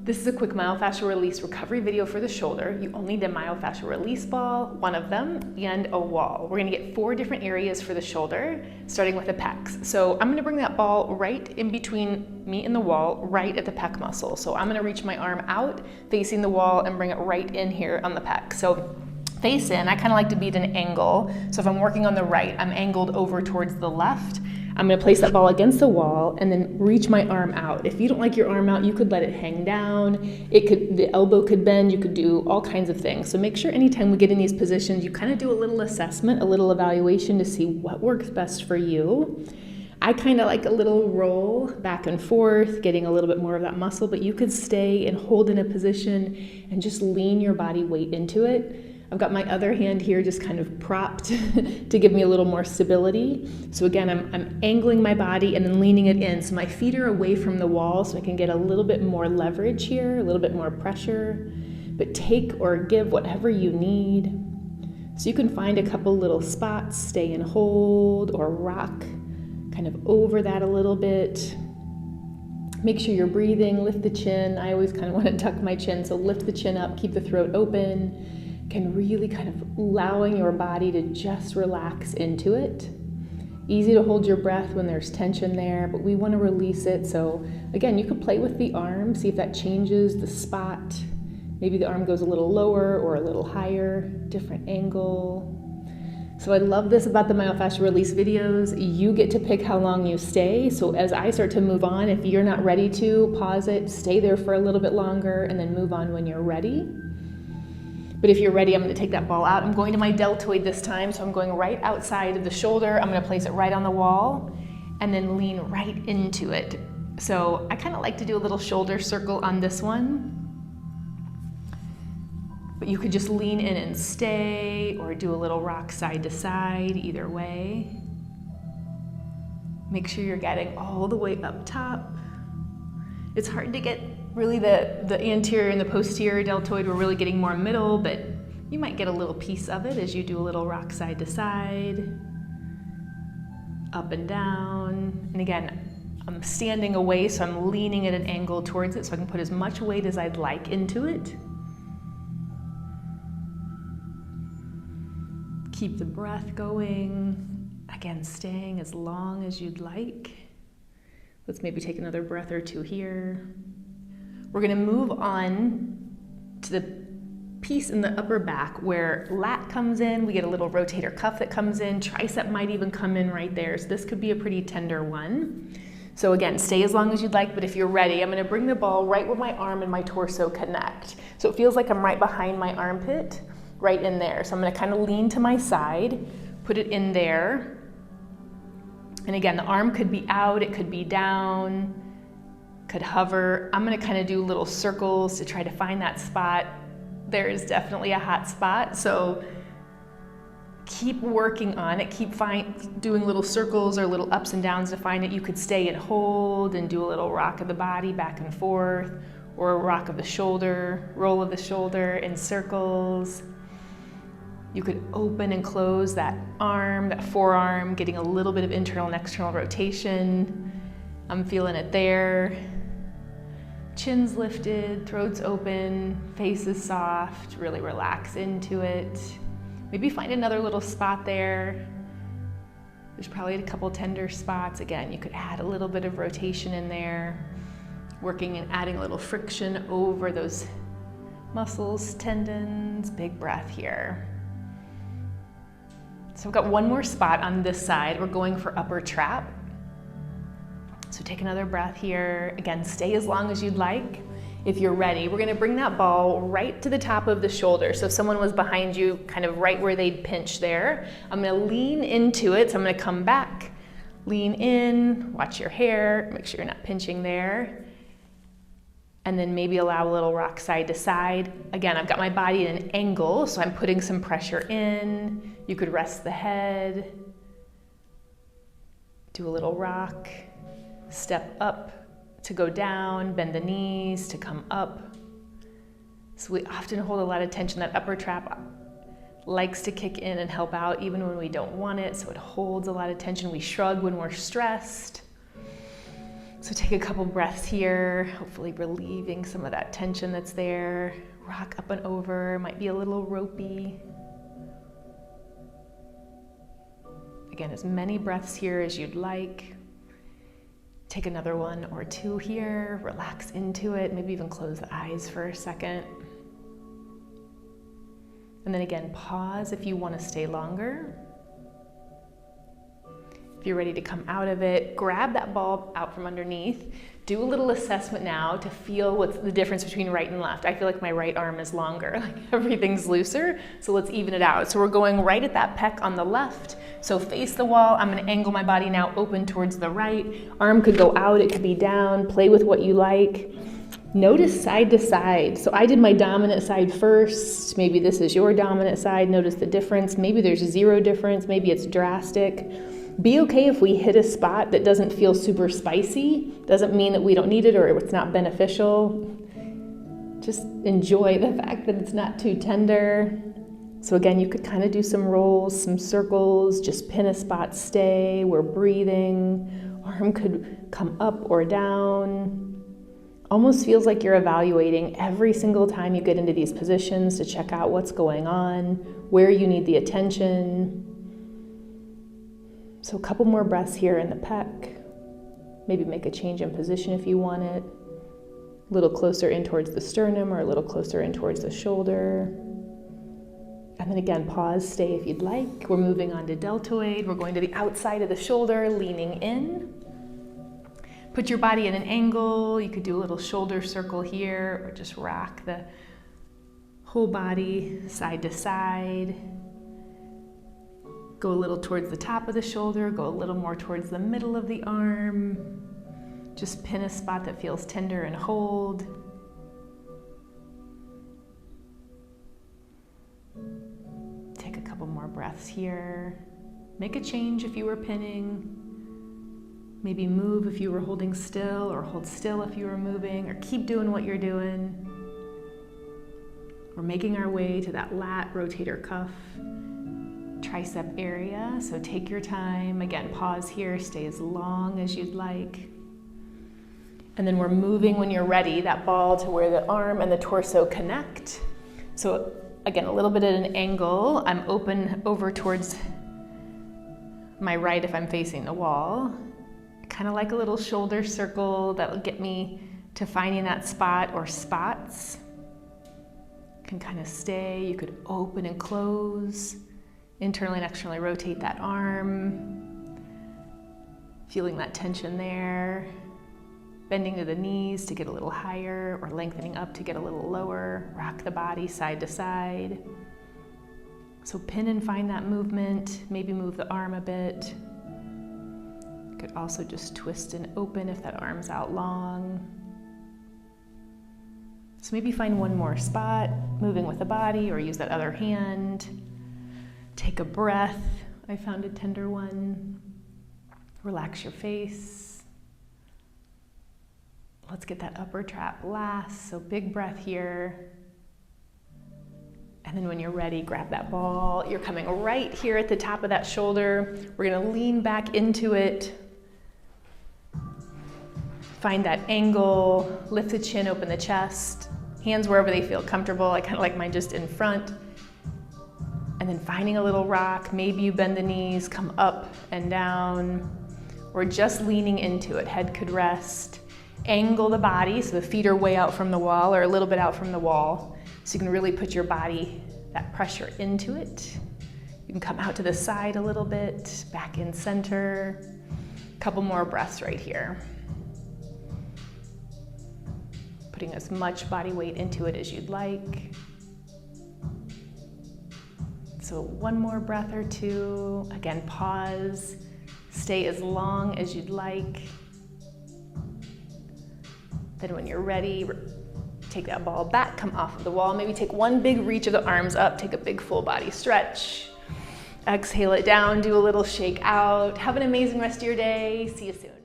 This is a quick myofascial release recovery video for the shoulder. You only need a myofascial release ball, one of them, and a wall. We're gonna get 4 different areas for the shoulder, starting with the pecs. So I'm gonna bring that ball right in between me and the wall, right at the pec muscle. So I'm gonna reach my arm out, facing the wall, and bring it right in here on the pec. So face in, I kind of like to be at an angle. So if I'm working on the right, I'm angled over towards the left. I'm gonna place that ball against the wall and then reach my arm out. If you don't like your arm out, you could let it hang down. The elbow could bend, you could do all kinds of things. So make sure anytime we get in these positions, you kind of do a little assessment, a little evaluation to see what works best for you. I kind of like a little roll back and forth, getting a little bit more of that muscle, but you could stay and hold in a position and just lean your body weight into it. I've got my other hand here just kind of propped to give me a little more stability. So again, I'm angling my body and then leaning it in. So my feet are away from the wall so I can get a little bit more leverage here, a little bit more pressure, but take or give whatever you need. So you can find a couple little spots, stay and hold, or rock kind of over that a little bit. Make sure you're breathing, lift the chin. I always kind of want to tuck my chin, so lift the chin up, keep the throat open. Can really kind of allowing your body to just relax into it. Easy to hold your breath when there's tension there, but we want to release it. So again, you could play with the arm, see if that changes the spot. Maybe the arm goes a little lower or a little higher, different angle. So I love this about the myofascial release videos. You get to pick how long you stay. So as I start to move on, if you're not ready to, pause it, stay there for a little bit longer, and then move on when you're ready. But if you're ready, I'm going to take that ball out. I'm going to my deltoid this time, so I'm going right outside of the shoulder. I'm going to place it right on the wall and then lean right into it. So I kind of like to do a little shoulder circle on this one. But you could just lean in and stay, or do a little rock side to side, either way. Make sure you're getting all the way up top. It's hard to get really the anterior and the posterior deltoid. We're really getting more middle, but you might get a little piece of it as you do a little rock side to side, up and down. And again, I'm standing away, so I'm leaning at an angle towards it so I can put as much weight as I'd like into it. Keep the breath going. Again, staying as long as you'd like. Let's maybe take another breath or two here. We're gonna move on to the piece in the upper back where lat comes in. We get a little rotator cuff that comes in. Tricep might even come in right there. So this could be a pretty tender one. So again, stay as long as you'd like, but if you're ready, I'm gonna bring the ball right where my arm and my torso connect. So it feels like I'm right behind my armpit, right in there. So I'm gonna kind of lean to my side, put it in there. And again, the arm could be out, it could be down, could hover. I'm gonna kind of do little circles to try to find that spot. There is definitely a hot spot, so keep working on it. Keep doing little circles or little ups and downs to find it. You could stay and hold and do a little rock of the body back and forth, or a rock of the shoulder, roll of the shoulder in circles. You could open and close that arm, that forearm, getting a little bit of internal and external rotation. I'm feeling it there. Chin's lifted, throat's open, face is soft, really relax into it. Maybe find another little spot there. There's probably a couple tender spots. Again, you could add a little bit of rotation in there, working and adding a little friction over those muscles, tendons. Big breath here. So I've got one more spot on this side. We're going for upper trap. So take another breath here. Again, stay as long as you'd like. If you're ready, we're gonna bring that ball right to the top of the shoulder. So if someone was behind you, kind of right where they'd pinch there, I'm gonna lean into it. So I'm gonna come back, lean in, watch your hair, make sure you're not pinching there. And then maybe allow a little rock side to side. Again, I've got my body at an angle, so I'm putting some pressure in. You could rest the head, do a little rock, step up to go down, bend the knees to come up. So we often hold a lot of tension. That upper trap likes to kick in and help out even when we don't want it, so it holds a lot of tension. We shrug when we're stressed. So take a couple breaths here, hopefully relieving some of that tension that's there. Rock up and over, might be a little ropey. Again, as many breaths here as you'd like. Take another one or two here, relax into it, maybe even close the eyes for a second. And then again, pause if you want to stay longer. If you're ready to come out of it, grab that ball out from underneath. Do a little assessment now to feel what's the difference between right and left. I feel like my right arm is longer, like everything's looser, so let's even it out. So we're going right at that pec on the left. So face the wall, I'm gonna angle my body now open towards the right. Arm could go out, it could be down, play with what you like. Notice side to side. So I did my dominant side first. Maybe this is your dominant side. Notice the difference. Maybe there's zero difference. Maybe it's drastic. Be okay if we hit a spot that doesn't feel super spicy. Doesn't mean that we don't need it or it's not beneficial. Just enjoy the fact that it's not too tender. So again, you could kind of do some rolls, some circles, just pin a spot, stay. We're breathing. Arm could come up or down. Almost feels like you're evaluating every single time you get into these positions to check out what's going on, where you need the attention. So a couple more breaths here in the pec. Maybe make a change in position if you want it. A little closer in towards the sternum or a little closer in towards the shoulder. And then again, pause, stay if you'd like. We're moving on to deltoid. We're going to the outside of the shoulder, leaning in. Put your body at an angle. You could do a little shoulder circle here or just rock the whole body side to side. Go a little towards the top of the shoulder, go a little more towards the middle of the arm. Just pin a spot that feels tender and hold. Take a couple more breaths here. Make a change if you were pinning. Maybe move if you were holding still, or hold still if you were moving, or keep doing what you're doing. We're making our way to that lat rotator cuff tricep area, so take your time. Again, pause here, stay as long as you'd like. And then we're moving when you're ready, that ball to where the arm and the torso connect. So again, a little bit at an angle. I'm open over towards my right if I'm facing the wall. Kind of like a little shoulder circle that will get me to finding that spot or spots. You can kind of stay, you could open and close. Internally and externally rotate that arm. Feeling that tension there. Bending to the knees to get a little higher or lengthening up to get a little lower. Rock the body side to side. So pin and find that movement. Maybe move the arm a bit. You could also just twist and open if that arm's out long. So maybe find one more spot, moving with the body, or use that other hand. Take a breath. I found a tender one. Relax your face. Let's get that upper trap last. So big breath here. And then when you're ready, grab that ball. You're coming right here at the top of that shoulder. We're gonna lean back into it. Find that angle, lift the chin, open the chest. Hands wherever they feel comfortable. I kind of like mine just in front. And then finding a little rock. Maybe you bend the knees, come up and down, or just leaning into it. Head could rest. Angle the body so the feet are way out from the wall or a little bit out from the wall. So you can really put your body, that pressure into it. You can come out to the side a little bit, back in center. A couple more breaths right here. Putting as much body weight into it as you'd like. So one more breath or two. Again, pause. Stay as long as you'd like. Then when you're ready, take that ball back, come off of the wall. Maybe take one big reach of the arms up, take a big full body stretch. Exhale it down, do a little shake out. Have an amazing rest of your day. See you soon.